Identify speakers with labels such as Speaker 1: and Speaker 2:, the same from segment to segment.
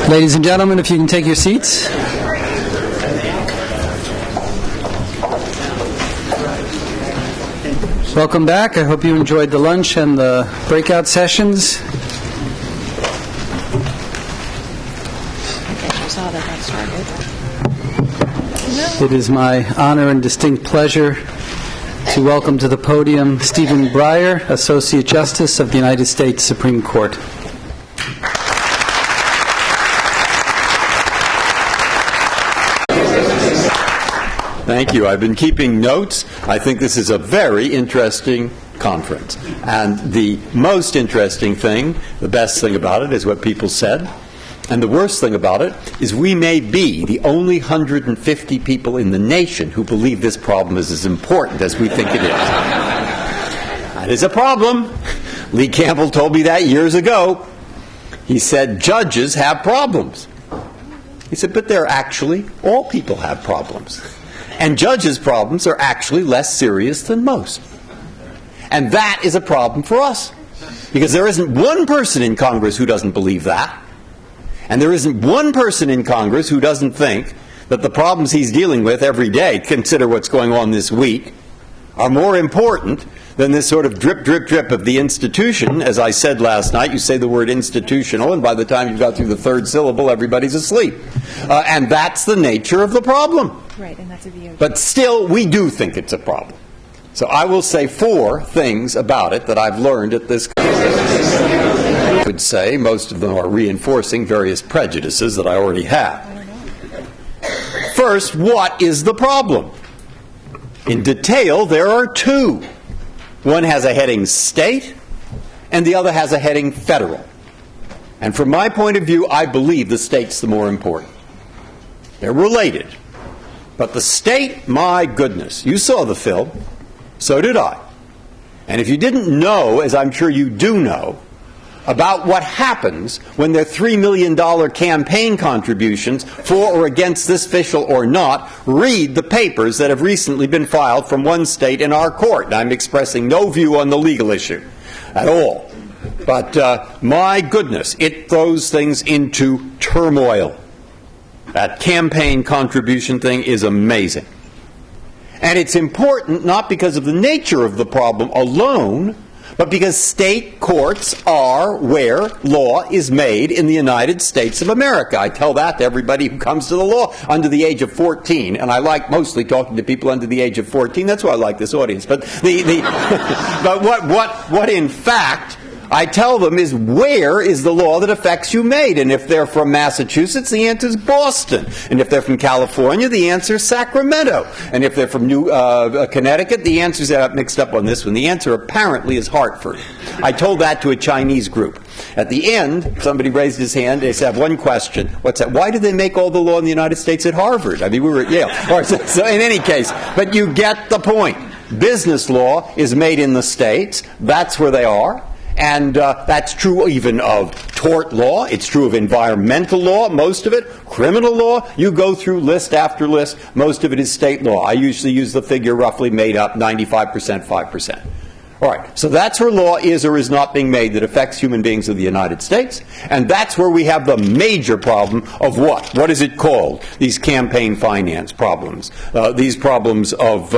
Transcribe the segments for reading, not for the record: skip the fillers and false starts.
Speaker 1: Ladies and gentlemen, if you can take your seats. Welcome back. I hope you enjoyed the lunch and the breakout sessions. It is my honor and distinct pleasure to welcome to the podium Stephen Breyer, Associate Justice of the United States Supreme Court.
Speaker 2: Thank you. I've been keeping notes. I think this is a very interesting conference. And the most interesting thing, the best thing about it, is what people said. And the worst thing about it is we may be the only 150 people in the nation who believe this problem is as important as we think it is. That is a problem. Lee Campbell told me that years ago. He said, judges have problems. He said, but they're actually, all people have problems. And judges' problems are actually less serious than most. And that is a problem for us. Because there isn't one person in Congress who doesn't believe that. And there isn't one person in Congress who doesn't think that the problems he's dealing with every day, consider what's going on this week, are more important than this sort of drip, drip, drip of the institution. As I said last night, you say the word institutional, and by the time you've got through the third syllable, everybody's asleep. And that's the nature of the problem.
Speaker 3: Right, and that's a view.
Speaker 2: But still, we do think it's a problem. So I will say 4 things about it that I've learned at this conference. I would say most of them are reinforcing various prejudices that I already have. First, what is the problem? In detail, there are 2. One has a heading state, and the other has a heading federal. And from my point of view, I believe the state's the more important. They're related. But the state, my goodness, you saw the film, so did I. And if you didn't know, as I'm sure you do know, about what happens when there are $3 million campaign contributions for or against this official or not, read the papers that have recently been filed from one state in our court. And I'm expressing no view on the legal issue at all. But my goodness, it throws things into turmoil. That campaign contribution thing is amazing. And it's important not because of the nature of the problem alone, but because state courts are where law is made in the United States of America. I tell that to everybody who comes to the law under the age of 14, and I like mostly talking to people under the age of 14. That's why I like this audience. But but what in fact I tell them is, where is the law that affects you made? And if they're from Massachusetts, the answer is Boston. And if they're from California, the answer is Sacramento. And if they're from Connecticut, the answer is, mixed up on this one, the answer apparently is Hartford. I told that to a Chinese group. At the end, somebody raised his hand. They said, I have one question. What's that? Why did they make all the law in the United States at Harvard? I mean, we were at Yale. So in any case, but you get the point. Business law is made in the states. That's where they are. And that's true even of tort law. It's true of environmental law, most of it. Criminal law, you go through list after list. Most of it is state law. I usually use the figure roughly made up 95%, 5%. All right, so that's where law is or is not being made that affects human beings of the United States. And that's where we have the major problem of what? What is it called? These campaign finance problems. These problems of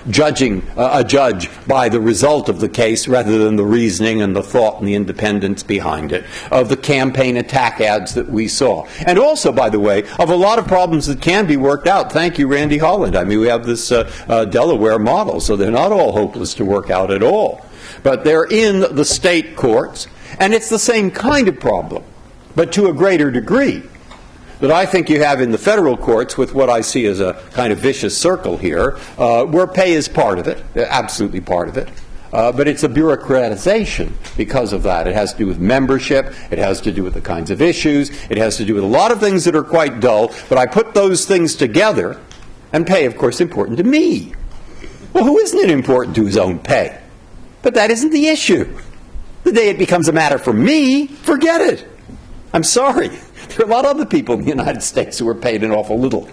Speaker 2: judging a judge by the result of the case rather than the reasoning and the thought and the independence behind it. Of the campaign attack ads that we saw. And also, by the way, of a lot of problems that can be worked out. Thank you, Randy Holland. I mean, we have this Delaware model, so they're not all hopeless to work out at all. But they're in the state courts, and it's the same kind of problem, but to a greater degree, that I think you have in the federal courts with what I see as a kind of vicious circle here, where pay is part of it, absolutely part of it. But it's a bureaucratization because of that. It has to do with membership. It has to do with the kinds of issues. It has to do with a lot of things that are quite dull. But I put those things together, and pay, of course, important to me. Well, who isn't it important to his own pay? But that isn't the issue. The day it becomes a matter for me, forget it. I'm sorry. There are a lot of other people in the United States who are paid an awful little.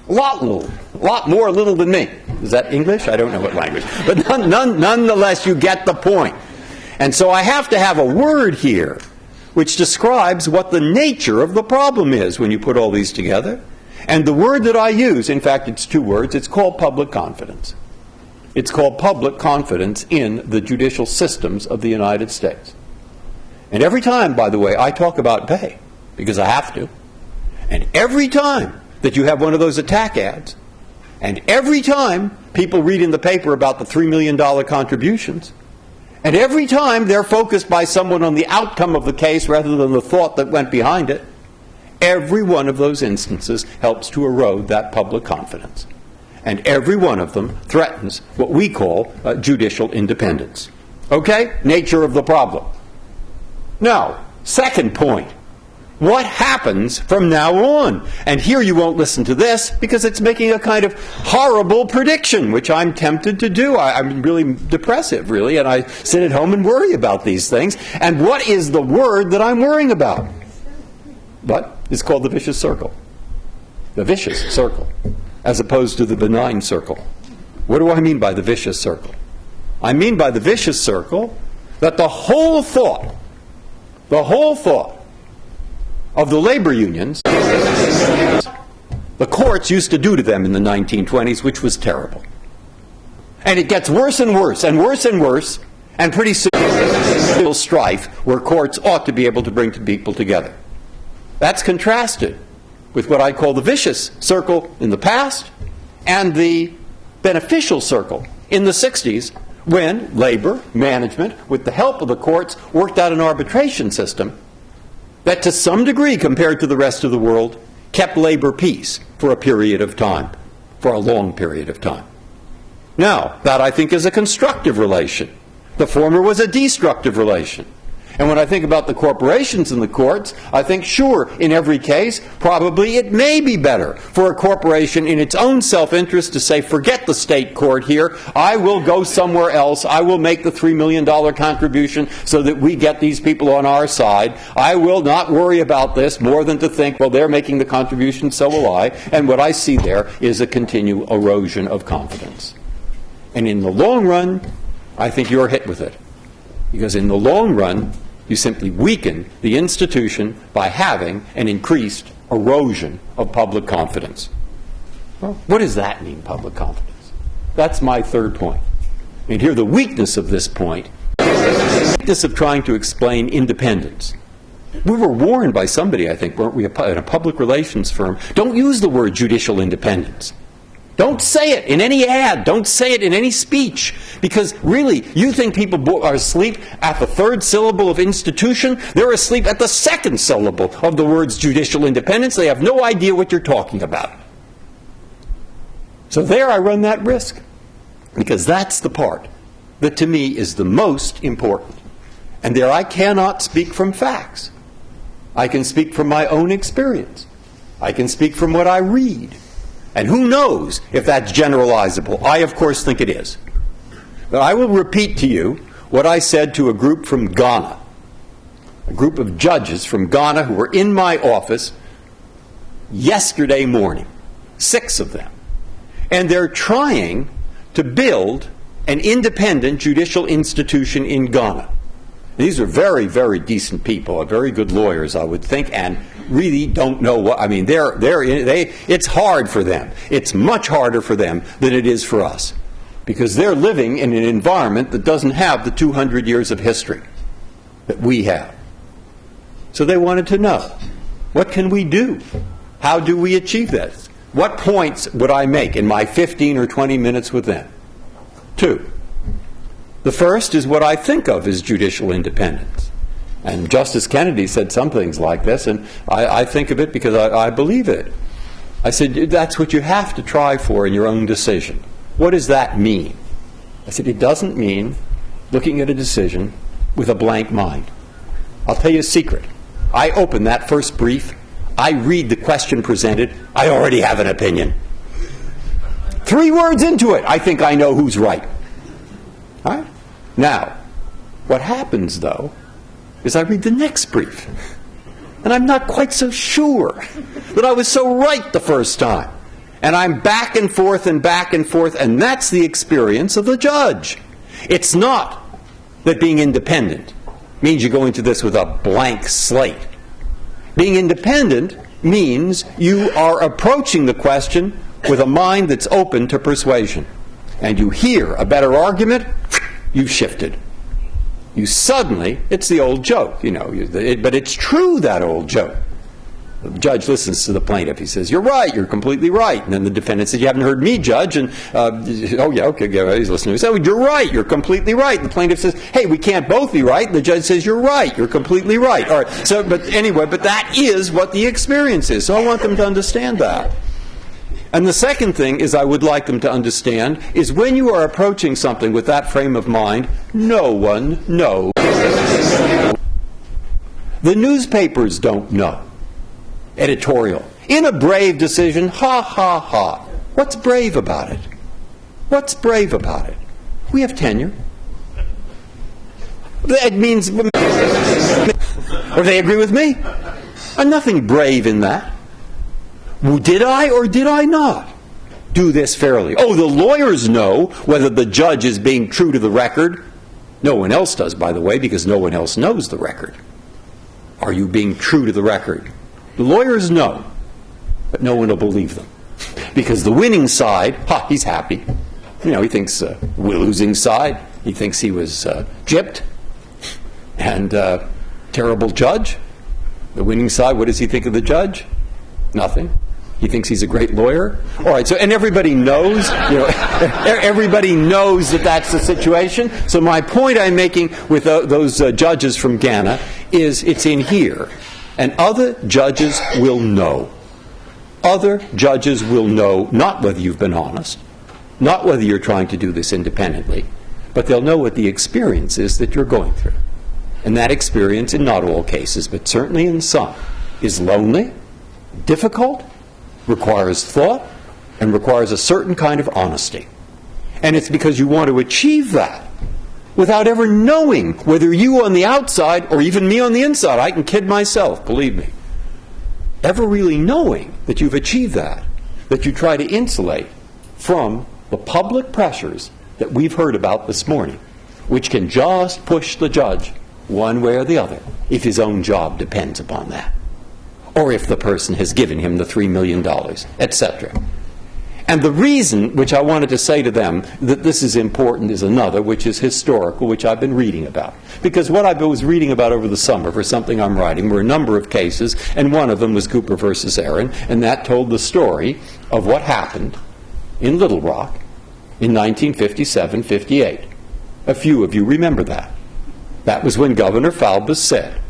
Speaker 2: A lot more little than me. Is that English? I don't know what language. But nonetheless, you get the point. And so I have to have a word here which describes what the nature of the problem is when you put all these together. And the word that I use, in fact, it's two words, it's called public confidence. It's called public confidence in the judicial systems of the United States. And every time, by the way, I talk about pay, because I have to, and every time that you have one of those attack ads, and every time people read in the paper about the $3 million contributions, and every time they're focused by someone on the outcome of the case rather than the thought that went behind it, every one of those instances helps to erode that public confidence. And every one of them threatens what we call judicial independence. Okay? Nature of the problem. Now, second point. What happens from now on? And here you won't listen to this because it's making a kind of horrible prediction, which I'm tempted to do. I'm really depressive, really, and I sit at home and worry about these things. And what is the word that I'm worrying about? But it's called the vicious circle. The vicious circle, as opposed to the benign circle. What do I mean by the vicious circle? I mean by the vicious circle that the whole thought of the labor unions, the courts used to do to them in the 1920s, which was terrible. And it gets worse and worse and worse and worse, and pretty soon strife where courts ought to be able to bring people together. That's contrasted with what I call the vicious circle in the past and the beneficial circle in the 60s, when labor management, with the help of the courts, worked out an arbitration system that to some degree, compared to the rest of the world, kept labor peace for a period of time, for a long period of time. Now, that I think is a constructive relation. The former was a destructive relation. And when I think about the corporations in the courts, I think, sure, in every case, probably it may be better for a corporation in its own self-interest to say, forget the state court here, I will go somewhere else, I will make the $3 million contribution so that we get these people on our side. I will not worry about this more than to think, well, they're making the contribution, so will I. And what I see there is a continual erosion of confidence. And in the long run, I think you're hit with it. Because in the long run, you simply weaken the institution by having an increased erosion of public confidence. Well, what does that mean, public confidence? That's my third point. And here the weakness of this point, the weakness of trying to explain independence. We were warned by somebody, I think, weren't we, in a public relations firm, don't use the word judicial independence. Don't say it in any ad. Don't say it in any speech. Because really, you think people are asleep at the third syllable of institution? They're asleep at the second syllable of the words judicial independence. They have no idea what you're talking about. So there I run that risk. Because that's the part that to me is the most important. And there I cannot speak from facts. I can speak from my own experience. I can speak from what I read. And who knows if that's generalizable? I, of course, think it is. But I will repeat to you what I said to a group from Ghana, a group of judges from Ghana who were in my office yesterday morning, 6 of them. And they're trying to build an independent judicial institution in Ghana. These are very, very decent people, very good lawyers, I would think, and really don't know what, I mean, it's hard for them. It's much harder for them than it is for us. Because they're living in an environment that doesn't have the 200 years of history that we have. So they wanted to know, what can we do? How do we achieve this? What points would I make in my 15 or 20 minutes with them? 2. The first is what I think of as judicial independence. And Justice Kennedy said some things like this, and I think of it because I believe it. I said, that's what you have to try for in your own decision. What does that mean? I said, it doesn't mean looking at a decision with a blank mind. I'll tell you a secret. I open that first brief, I read the question presented, I already have an opinion. 3 words into it, I think I know who's right. All right? Now, what happens, though, is I read the next brief, and I'm not quite so sure that I was so right the first time. And I'm back and forth, and that's the experience of the judge. It's not that being independent means you go into this with a blank slate. Being independent means you are approaching the question with a mind that's open to persuasion. And you hear a better argument, you've shifted. You suddenly, it's the old joke, but it's true, that old joke. The judge listens to the plaintiff. He says, "You're right. You're completely right." And then the defendant says, "You haven't heard me, Judge." And, "Oh, yeah, okay, yeah, he's listening." He says, "Oh, you're right. You're completely right." The plaintiff says, "Hey, we can't both be right." And the judge says, "You're right. You're completely right." All right. So, but that is what the experience is. So I want them to understand that. And the second thing is I would like them to understand is when you are approaching something with that frame of mind, no one knows. The newspapers don't know. Editorial. In a brave decision, ha, ha, ha. What's brave about it? What's brave about it? We have tenure. That means, or they agree with me. There's nothing brave in that. Did I or did I not do this fairly? Oh, the lawyers know whether the judge is being true to the record. No one else does, by the way, because no one else knows the record. Are you being true to the record? The lawyers know, but no one will believe them. Because the winning side, he's happy. He thinks, losing side, he thinks he was gypped. And terrible judge. The winning side, what does he think of the judge? Nothing. He thinks he's a great lawyer. All right, so, and everybody knows, everybody knows that that's the situation. So my point I'm making with those judges from Ghana is it's in here. And other judges will know. Other judges will know not whether you've been honest, not whether you're trying to do this independently, but they'll know what the experience is that you're going through. And that experience, in not all cases, but certainly in some, is lonely, difficult, requires thought, and requires a certain kind of honesty. And it's because you want to achieve that without ever knowing whether you on the outside or even me on the inside, I can kid myself, believe me, ever really knowing that you've achieved that you try to insulate from the public pressures that we've heard about this morning, which can just push the judge one way or the other if his own job depends upon that, or if the person has given him the $3 million, etc. And the reason which I wanted to say to them that this is important is another, which is historical, which I've been reading about. Because what I was reading about over the summer for something I'm writing were a number of cases, and one of them was Cooper versus Aaron, and that told the story of what happened in Little Rock in 1957-58. A few of you remember that. That was when Governor Falbus said,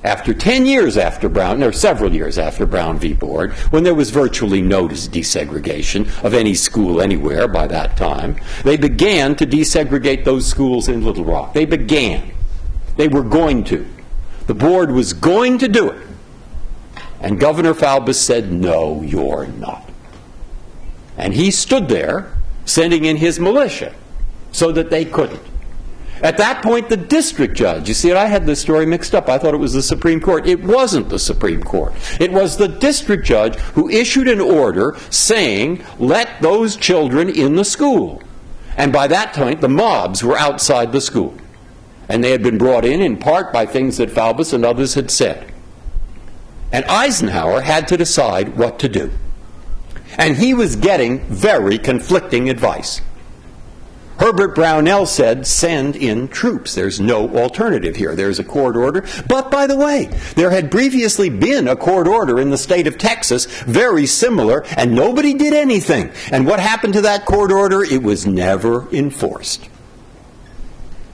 Speaker 2: after 10 years after Brown, or several years after Brown v. Board, when there was virtually no desegregation of any school anywhere by that time, they began to desegregate those schools in Little Rock. They began. They were going to. The board was going to do it. And Governor Falbus said, "No, you're not." And he stood there, sending in his militia, so that they couldn't. At that point, the district judge, you see, I had this story mixed up. I thought it was the Supreme Court. It wasn't the Supreme Court. It was the district judge who issued an order saying, let those children in the school. And by that point, the mobs were outside the school. And they had been brought in part by things that Falbus and others had said. And Eisenhower had to decide what to do. And he was getting very conflicting advice. Herbert Brownell said, send in troops. There's no alternative here. There's a court order. But, by the way, there had previously been a court order in the state of Texas, very similar, and nobody did anything. And what happened to that court order? It was never enforced.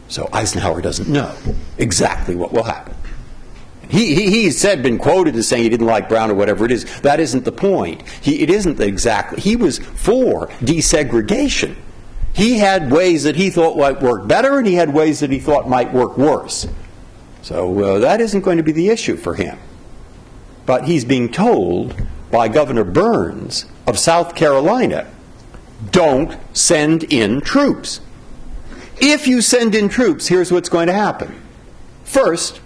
Speaker 2: So Eisenhower doesn't know exactly what will happen. He said, been quoted as saying he didn't like Brown or whatever it is. That isn't the point. It isn't exactly. He was for desegregation. He had ways that he thought might work better, and he had ways that he thought might work worse. So that isn't going to be the issue for him. But he's being told by Governor Burns of South Carolina, don't send in troops. If you send in troops, here's what's going to happen. First,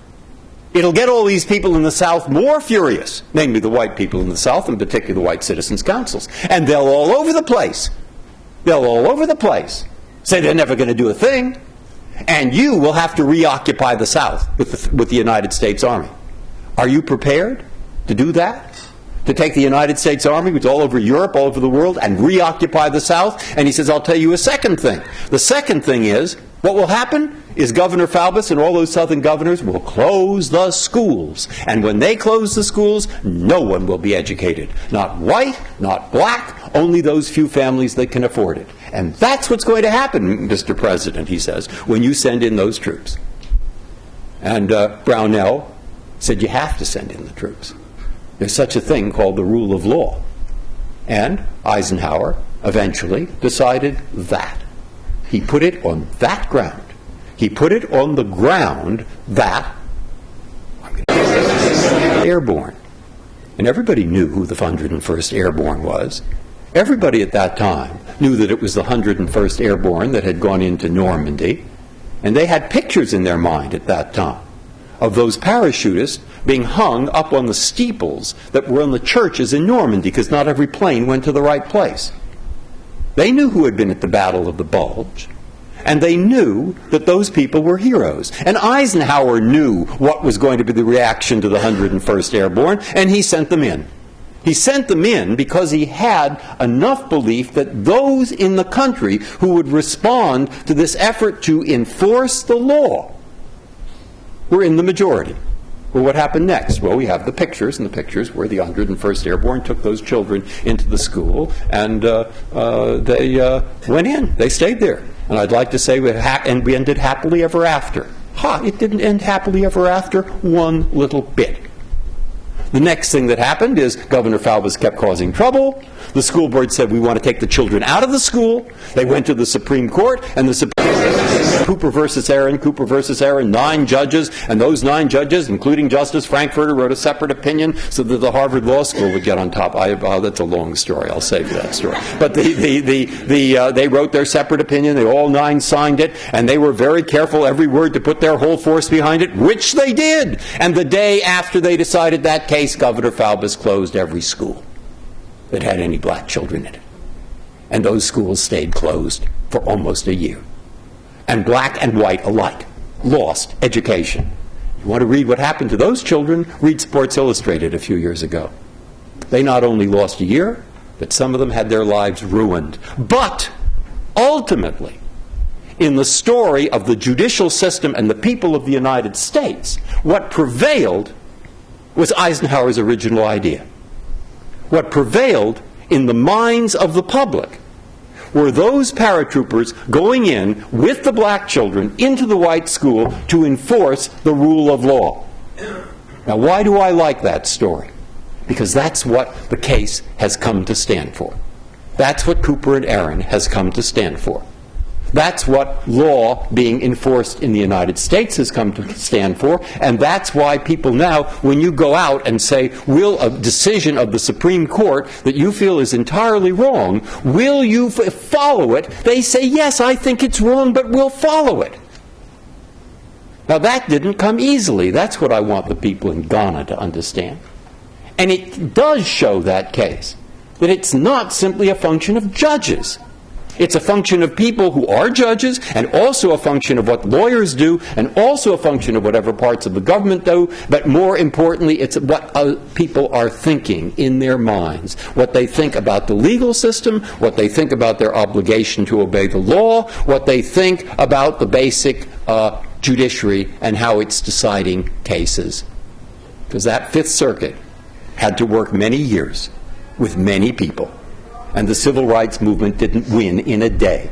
Speaker 2: It'll get all these people in the South more furious, namely the white people in the South, and particularly the white citizens' councils. And they'll all over the place. They'll all over the place say they're never going to do a thing. And you will have to reoccupy the South with the United States Army. Are you prepared to do that? To take the United States Army, which is all over Europe, all over the world, and reoccupy the South? And he says, I'll tell you a second thing. The second thing is, what will happen is Governor Faubus and all those Southern governors will close the schools. And when they close the schools, no one will be educated. Not white, not black, only those few families that can afford it. And that's what's going to happen, Mr. President, he says, when you send in those troops. And Brownell said, you have to send in the troops. There's such a thing called the rule of law. And Eisenhower eventually decided that. He put it on that ground. He put it on the ground that airborne. And everybody knew who the 101st Airborne was. Everybody at that time knew that it was the 101st Airborne that had gone into Normandy. And they had pictures in their mind at that time of those parachutists being hung up on the steeples that were on the churches in Normandy, because not every plane went to the right place. They knew who had been at the Battle of the Bulge, and they knew that those people were heroes. And Eisenhower knew what was going to be the reaction to the 101st Airborne, and he sent them in. He sent them in because he had enough belief that those in the country who would respond to this effort to enforce the law were in the majority. Well, what happened next? Well, we have the pictures, and the pictures where the 101st Airborne took those children into the school, and they went in. They stayed there. And I'd like to say we ended happily ever after. It didn't end happily ever after one little bit. The next thing that happened is Governor Faubus kept causing trouble. The school board said, we want to take the children out of the school. They went to the Supreme Court, and the Supreme Cooper versus Aaron, 9 judges, and those 9 judges, including Justice Frankfurter, wrote a separate opinion so that the Harvard Law School would get on top. That's a long story. I'll save you that story. But they wrote their separate opinion. They all 9 signed it, and they were very careful every word to put their whole force behind it, which they did. And the day after they decided that case, Governor Faubus closed every school that had any black children in it. And those schools stayed closed for almost a year. And black and white alike lost education. You want to read what happened to those children? Read Sports Illustrated a few years ago. They not only lost a year, but some of them had their lives ruined. But ultimately, in the story of the judicial system and the people of the United States, what prevailed was Eisenhower's original idea. What prevailed in the minds of the public were those paratroopers going in with the black children into the white school to enforce the rule of law. Now, why do I like that story? Because that's what the case has come to stand for. That's what Cooper and Aaron has come to stand for. That's what law being enforced in the United States has come to stand for, and that's why people now, when you go out and say, will a decision of the Supreme Court that you feel is entirely wrong, will you follow it? They say, yes, I think it's wrong, but we'll follow it. Now, that didn't come easily. That's what I want the people in Ghana to understand. And it does show that case, that it's not simply a function of judges. It's a function of people who are judges, and also a function of what lawyers do, and also a function of whatever parts of the government do, but more importantly, it's what people are thinking in their minds, what they think about the legal system, what they think about their obligation to obey the law, what they think about the basic judiciary and how it's deciding cases. Because that Fifth Circuit had to work many years with many people. And the civil rights movement didn't win in a day.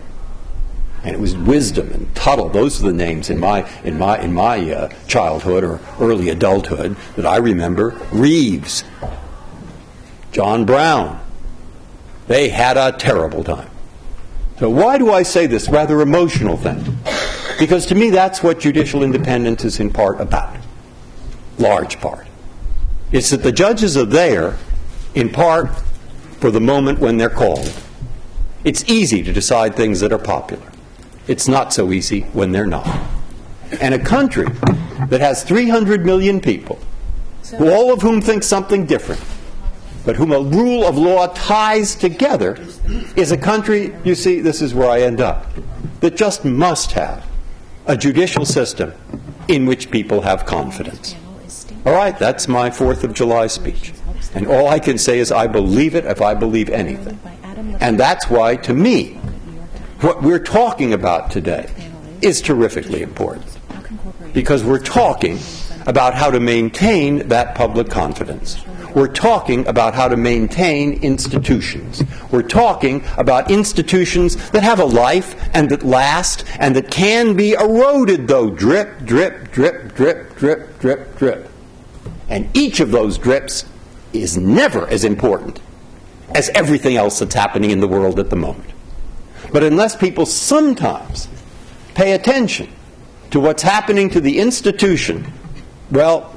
Speaker 2: And it was Wisdom and Tuttle. Those are the names in my childhood or early adulthood that I remember. Reeves, John Brown. They had a terrible time. So why do I say this rather emotional thing? Because to me that's what judicial independence is in part about. Large part. It's that the judges are there in part for the moment when they're called. It's easy to decide things that are popular. It's not so easy when they're not. And a country that has 300 million people, all of whom think something different, but whom a rule of law ties together, is a country, you see, this is where I end up, that just must have a judicial system in which people have confidence. All right, that's my 4th of July speech. And all I can say is I believe it if I believe anything. And that's why, to me, what we're talking about today is terrifically important. Because we're talking about how to maintain that public confidence. We're talking about how to maintain institutions. We're talking about institutions that have a life and that last and that can be eroded, though, drip, drip, drip, drip, drip, drip, drip. And each of those drips is never as important as everything else that's happening in the world at the moment. But unless people sometimes pay attention to what's happening to the institution, well,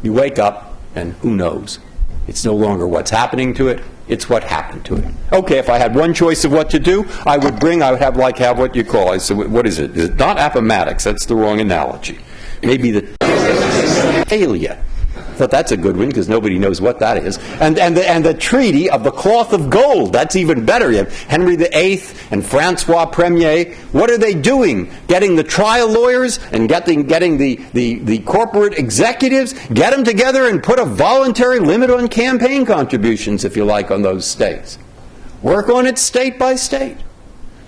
Speaker 2: you wake up and who knows? It's no longer what's happening to it, it's what happened to it. Okay, if I had one choice of what to do, I would have what you call, I said, what is it? Is it not Appomattox? That's the wrong analogy. Maybe the failure. But that's a good one because nobody knows what that is. And the Treaty of the Cloth of Gold, that's even better. You have Henry VIII and Francois Premier. What are they doing? Getting the trial lawyers and getting the corporate executives, get them together and put a voluntary limit on campaign contributions, if you like, on those states. Work on it state by state.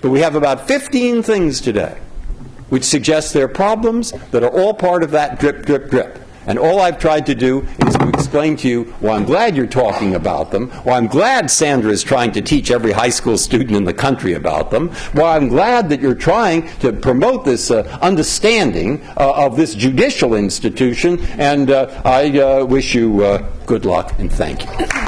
Speaker 2: But we have about 15 things today which suggest there are problems that are all part of that drip, drip, drip. And all I've tried to do is to explain to you why I'm glad you're talking about them, why I'm glad Sandra is trying to teach every high school student in the country about them, why I'm glad that you're trying to promote this understanding of this judicial institution, and I wish you good luck and thank you.